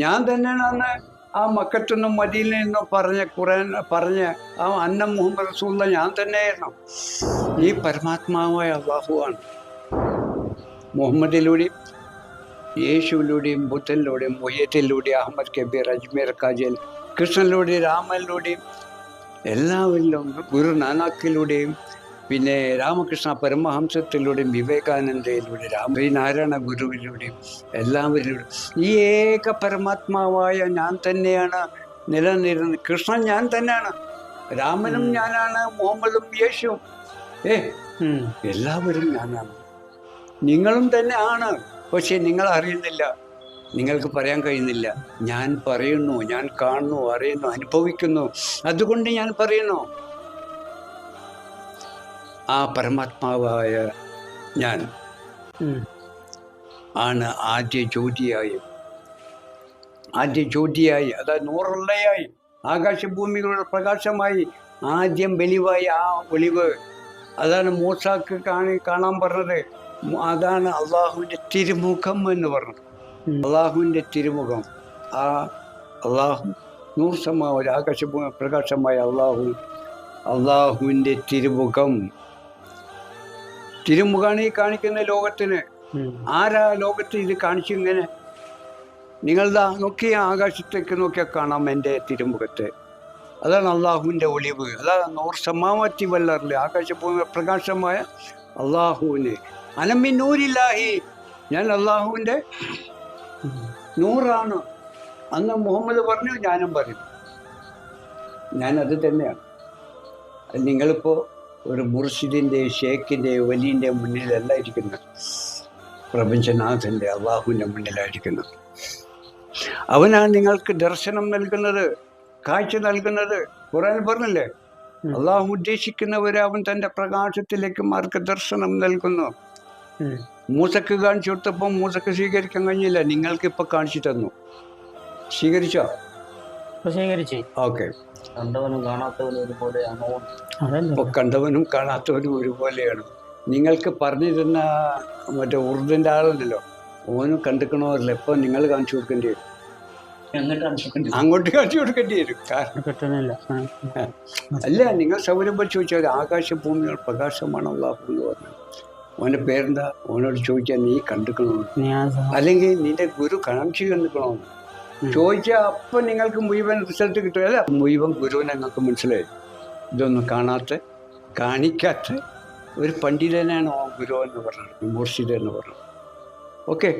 ഞാൻ തന്നെയാണ് അന്ന് ആ മക്കത്തുനിന്നും മദീനയിൽ നിന്നും പറഞ്ഞ ആ അന്നം മുഹമ്മദ് റസൂലുള്ള ഞാൻ തന്നെയായിരുന്നു. ഈ പരമാത്മാവായ അള്ളാഹുവാണ് മുഹമ്മദിലൂടെയും യേശുവിലൂടെയും ബുദ്ധനിലൂടെയും മൊയ്യത്തിലൂടെയും അഹമ്മദ് കബീർ, അജ്മീർ കാജൽ, കൃഷ്ണനിലൂടെയും രാമനിലൂടെയും എല്ലാവരിലും, ഗുരു നാനാക്കിലൂടെയും, പിന്നെ രാമകൃഷ്ണ പരമഹംസത്തിലൂടെയും, വിവേകാനന്ദയിലൂടെയും, ശ്രീനാരായണ ഗുരുവിലൂടെയും എല്ലാവരിലൂടെയും ഈ ഏക പരമാത്മാവായ ഞാൻ തന്നെയാണ് നിലനിരുന്നത്. കൃഷ്ണൻ ഞാൻ തന്നെയാണ്, രാമനും ഞാനാണ്, മുഹമ്മദും യേശുവും എല്ലാവരും ഞാനാണ്, നിങ്ങളും തന്നെ ആണ്. പക്ഷെ നിങ്ങൾ അറിയുന്നില്ല, നിങ്ങൾക്ക് പറയാൻ കഴിയുന്നില്ല. ഞാൻ പറയുന്നു, ഞാൻ കാണുന്നു, അറിയുന്നു, അനുഭവിക്കുന്നു, അതുകൊണ്ട് ഞാൻ പറയുന്നു. ആ പരമാത്മാവായ ഞാൻ ആണ് ആദ്യ ജ്യോതിയായി, അതായത് നൂറുള്ളയായി, ആകാശഭൂമികളുടെ പ്രകാശമായി, ആദ്യം വെളിവായി. ആ വെളിവ് അതാണ് മൂസാക്ക് കാണാൻ പറഞ്ഞത്. അതാണ് അള്ളാഹുവിൻ്റെ തിരുമുഖം എന്ന് പറഞ്ഞത്. അള്ളാഹുവിൻ്റെ തിരുമുഖം, ആ അള്ളാഹു നൂർസമായ ഒരു ആകാശഭൂമി പ്രകാശമായ അള്ളാഹുവിൻ്റെ തിരുമുഖമാണ് ഈ കാണിക്കുന്ന ലോകത്തിന്. ആരാ ലോകത്ത് ഇത് കാണിച്ചു? ഇങ്ങനെ നിങ്ങളതാ നോക്കിയ ആകാശത്തേക്ക് നോക്കിയാൽ കാണാം എൻ്റെ തിരുമുഖത്തെ. അതാണ് അള്ളാഹുവിൻ്റെ ഒളിവ്. അതാണ് നൂർസമാവത്തി വല്ലറിൽ ആകാശഭൂമി പ്രകാശമായ അള്ളാഹുവിന്. അനമ്മി നൂരില്ലാഹി, ഞാൻ അള്ളാഹുവിൻ്റെ നൂറാണ്. അന്ന് മുഹമ്മദ് പറഞ്ഞു, ഞാനും പറയും, ഞാനത് തന്നെയാണ്. നിങ്ങളിപ്പോൾ ഒരു മുർഷിദിൻ്റെ, ഷേഖിൻ്റെ, വലിൻ്റെ മുന്നിലല്ല ഇരിക്കുന്നത്, പ്രപഞ്ചനാഥൻ്റെ അള്ളാഹുവിൻ്റെ മുന്നിലായിരിക്കുന്നത്. അവനാണ് നിങ്ങൾക്ക് ദർശനം നൽകുന്നത്, കാഴ്ച നൽകുന്നത്. ഖുർആനിൽ പറഞ്ഞില്ലേ, അള്ളാഹു ഉദ്ദേശിക്കുന്നവരെ അവൻ തൻ്റെ പ്രകാശത്തിലേക്ക് മാർഗദർശനം നൽകുന്നു. മൂസക്ക് കാണിച്ചു കൊടുത്തപ്പോൾ മൂസക്ക് സ്വീകരിക്കാൻ കഴിഞ്ഞില്ല, നിങ്ങൾക്ക് ഇപ്പൊ കാണിച്ചു തന്നു. സ്വീകരിച്ചോ? ഓക്കെ. കണ്ടവനും കാണാത്തവനും ഒരുപോലെയാണ്. നിങ്ങൾക്ക് പറഞ്ഞു തരുന്ന മറ്റേ ഉറുദിൻ്റെ ആളുണ്ടല്ലോ, ഓനും കണ്ടിക്കണമല്ലോ. ഇപ്പൊ നിങ്ങൾ കാണിച്ചു കൊടുക്കേണ്ടി വരും, അങ്ങോട്ട് കാണിച്ചു കൊടുക്കേണ്ടി വരും. അല്ല, നിങ്ങൾ സൗകര്യം വെച്ച് ചോദിച്ചാൽ ആകാശഭൂമികൾ പ്രകാശമാണ് അള്ളാഹു എന്ന് പറഞ്ഞു. ഓൻ്റെ പേരെന്താ? ഓനോട് ചോദിച്ചാൽ നീ കണ്ടിക്കണോ, അല്ലെങ്കിൽ നിന്റെ ഗുരു കാണിച്ചു കണ്ടിക്കണോ ചോദിച്ചാൽ അപ്പം നിങ്ങൾക്ക് മുഴുവൻ റിസൾട്ട് കിട്ടും. അല്ല, മുഴുവൻ ഗുരുവിനെ നിങ്ങൾക്ക് മനസ്സിലായി. ഇതൊന്നും കാണിക്കാത്ത ഒരു പണ്ഡിതനാണ് ഗുരു എന്ന് പറഞ്ഞത്, മുർഷിദ് എന്ന് പറഞ്ഞത്. ഓക്കെ.